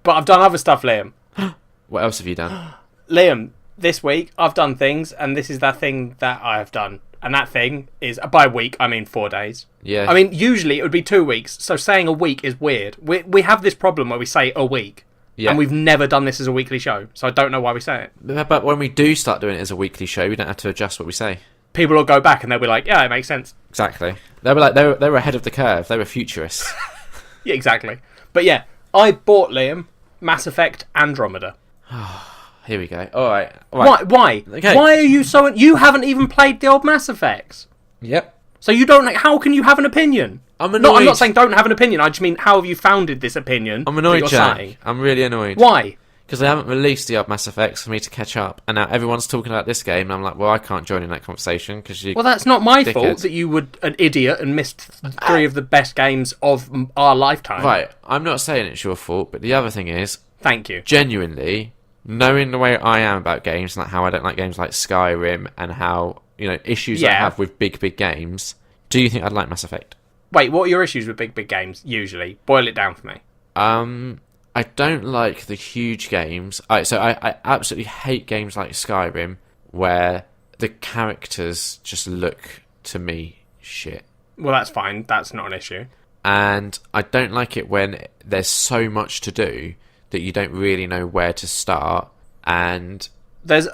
But I've done other stuff, Liam. What else have you done? Liam, this week I've done things, and this is that thing that I have done. And that thing is, by week, I mean 4 days. Yeah. I mean, usually it would be 2 weeks, so saying a week is weird. We have this problem where we say a week, and we've never done this as a weekly show, so I don't know why we say it. But when we do start doing it as a weekly show, we don't have to adjust what we say. People will go back and they'll be like, yeah, it makes sense. Exactly. They were ahead of the curve. They were futurists. Yeah, exactly. But yeah, I bought, Liam, Mass Effect Andromeda. Here we go. All right. Why? Okay. Why are you so... You haven't even played the old Mass Effects. Yep. So you don't... How can you have an opinion? I'm annoyed. No, I'm not saying don't have an opinion. I just mean, how have you founded this opinion? I'm annoyed, Jack. Saying? I'm really annoyed. Why? Because they haven't released the old Mass Effects for me to catch up. And now everyone's talking about this game, and I'm like, well, I can't join in that conversation because you... Well, that's not my dickheads. fault that you were an idiot and missed 3 of the best games of our lifetime. Right. I'm not saying it's your fault, but the other thing is... Thank you. Genuinely... Knowing the way I am about games, like how I don't like games like Skyrim and how, issues I have with big games, do you think I'd like Mass Effect? Wait, what are your issues with big games, usually? Boil it down for me. I don't like the huge games. I absolutely hate games like Skyrim, where the characters just look, to me, shit. Well, that's fine. That's not an issue. And I don't like it when there's so much to do that you don't really know where to start, and... So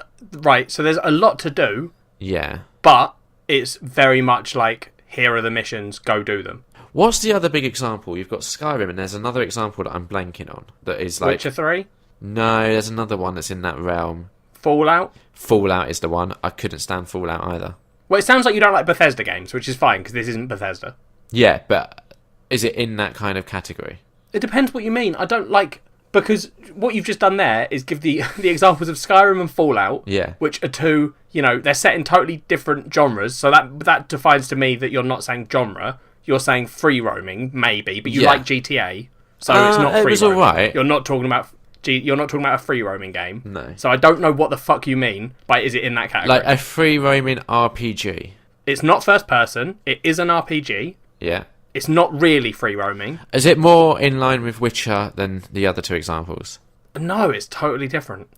there's a lot to do. Yeah. But it's very much like, here are the missions, go do them. What's the other big example? You've got Skyrim, and there's another example that I'm blanking on, that is like... Witcher 3? No, there's another one that's in that realm. Fallout? Fallout is the one. I couldn't stand Fallout either. Well, it sounds like you don't like Bethesda games, which is fine, because this isn't Bethesda. Yeah, but is it in that kind of category? It depends what you mean. I don't like... Because what you've just done there is give the examples of Skyrim and Fallout, which are two, they're set in totally different genres. So that defines to me that you're not saying genre. You're saying free roaming, maybe, but you like GTA, so it's not free roaming. It was alright. You're not talking about a free roaming game. No. So I don't know what the fuck you mean by is it in that category? Like a free roaming RPG. It's not first person. It is an RPG. Yeah. It's not really free roaming. Is it more in line with Witcher than the other two examples? No, it's totally different.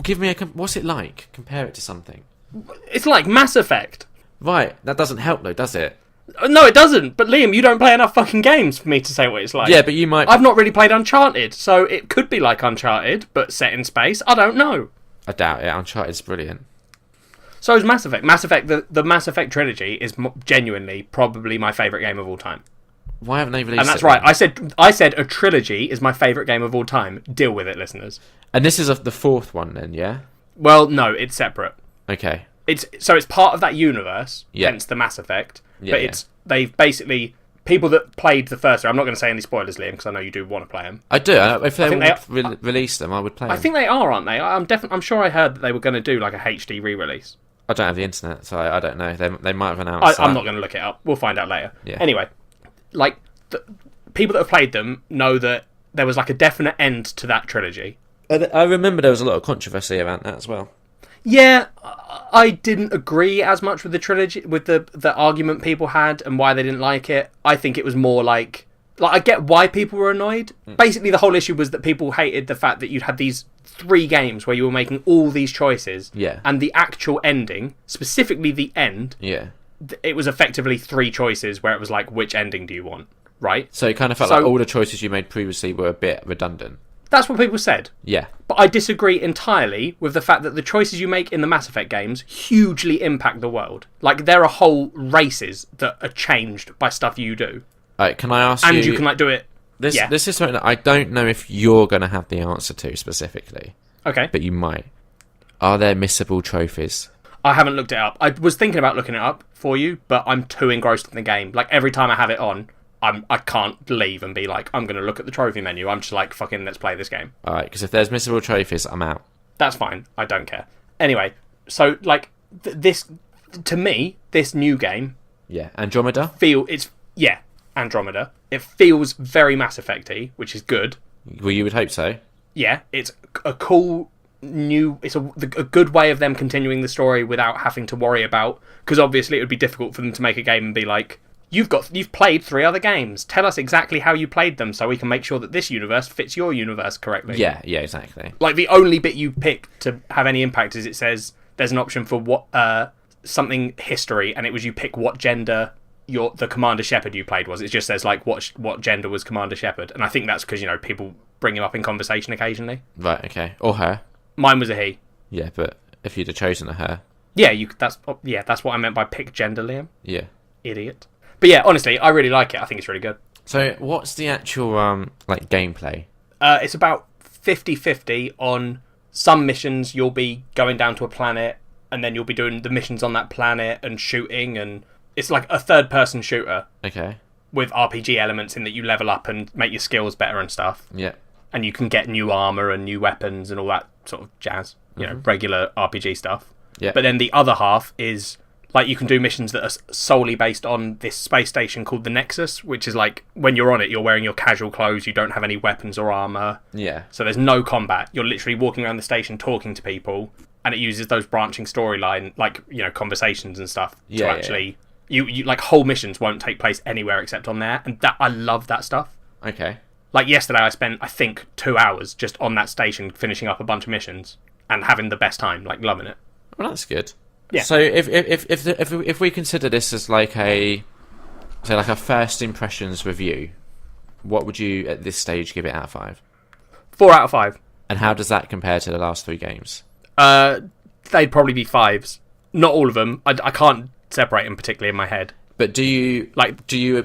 Give me what's it like? Compare it to something. It's like Mass Effect. Right, that doesn't help though, does it? No, it doesn't. But Liam, you don't play enough fucking games for me to say what it's like. Yeah, but you might... I've not really played Uncharted, so it could be like Uncharted, but set in space. I don't know. I doubt it. Uncharted's brilliant. So is Mass Effect. Mass Effect, the Mass Effect trilogy is genuinely probably my favourite game of all time. Why haven't they released it? And that's right. I said a trilogy is my favourite game of all time. Deal with it, listeners. And this is the fourth one then, yeah? Well, no, it's separate. Okay. It's part of that universe, hence the Mass Effect. Yeah, but they've basically... People that played the first one... I'm not going to say any spoilers, Liam, because I know you do want to play them. I do. If they would release them, I would play them. I think they are, aren't they? I'm sure I heard that they were going to do like a HD re-release. I don't have the internet, so I don't know. They might have announced I'm not going to look it up. We'll find out later. Yeah. Anyway, like... people that have played them know that there was like a definite end to that trilogy. I remember there was a lot of controversy around that as well. Yeah, I didn't agree as much with the trilogy, with the argument people had and why they didn't like it. I think it was more like I get why people were annoyed. Basically, the whole issue was that people hated the fact that you'd had these 3 games where you were making all these choices. Yeah. And the actual ending, specifically the end, it was effectively 3 choices where it was like, which ending do you want? Right? So it kind of felt like all the choices you made previously were a bit redundant. That's what people said. Yeah. But I disagree entirely with the fact that the choices you make in the Mass Effect games hugely impact the world. Like, there are whole races that are changed by stuff you do. Alright, can I ask you... And you can, do it... This is something that I don't know if you're going to have the answer to specifically. Okay. But you might. Are there missable trophies? I haven't looked it up. I was thinking about looking it up for you, but I'm too engrossed in the game. Like, every time I have it on... I can't leave and be like, I'm going to look at the trophy menu. I'm just like, fucking, let's play this game. Alright, because if there's missable trophies, I'm out. That's fine. I don't care. Anyway, so, like, to me, this new game... Yeah, Andromeda? Andromeda. It feels very Mass Effect-y, which is good. Well, you would hope so. Yeah, it's a cool new... It's a good way of them continuing the story without having to worry about... Because obviously it would be difficult for them to make a game and be like... you've played 3 other games. Tell us exactly how you played them so we can make sure that this universe fits your universe correctly. Yeah, exactly. Like, the only bit you pick to have any impact is it says there's an option for what something history, and it was you pick what gender the Commander Shepard you played was. It just says, like, what gender was Commander Shepard. And I think that's because, people bring him up in conversation occasionally. Right, okay. Or her. Mine was a he. Yeah, but if you'd have chosen a her... Yeah, that's what I meant by pick gender, Liam. Yeah. Idiot. But yeah, honestly, I really like it. I think it's really good. So, what's the actual, gameplay? It's about 50-50 on some missions. You'll be going down to a planet, and then you'll be doing the missions on that planet and shooting, and it's like a third-person shooter. Okay. With RPG elements in that you level up and make your skills better and stuff. Yeah. And you can get new armor and new weapons and all that sort of jazz. Regular RPG stuff. Yeah. But then the other half is, like, you can do missions that are solely based on this space station called the Nexus, which is like, when you're on it, you're wearing your casual clothes, you don't have any weapons or armor. Yeah. So there's no combat. You're literally walking around the station talking to people, and it uses those branching storyline, like, conversations and stuff to actually... Yeah. You like, whole missions won't take place anywhere except on there, and I love that stuff. Okay. Like, yesterday I spent, I think, 2 hours just on that station finishing up a bunch of missions and having the best time, like, loving it. Well, that's good. Yeah. So if we consider this as like a first impressions review, what would you at this stage give it out of 5? 4 out of 5. And how does that compare to the last 3 games? They'd probably be 5s. Not all of them. I can't separate them particularly in my head. But do you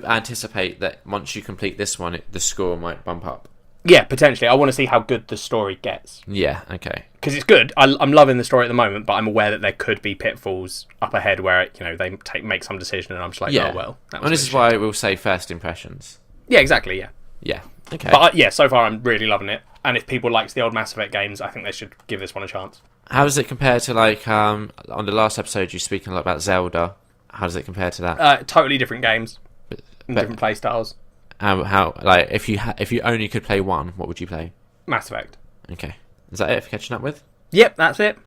anticipate that once you complete this one, the score might bump up? Yeah, potentially. I want to see how good the story gets. Yeah, okay. Because it's good. I'm loving the story at the moment, but I'm aware that there could be pitfalls up ahead where they make some decision, and I'm just like, oh well. And this is why we'll say first impressions. Yeah, exactly. Yeah. Yeah. Okay. But so far I'm really loving it, and if people liked the old Mass Effect games, I think they should give this one a chance. How does it compare to, like, on the last episode you were speaking a lot about Zelda? How does it compare to that? Totally different games, different play styles. How like if you only could play one, what would you play? Mass Effect. Okay, is that it for catching up with? Yep, that's it.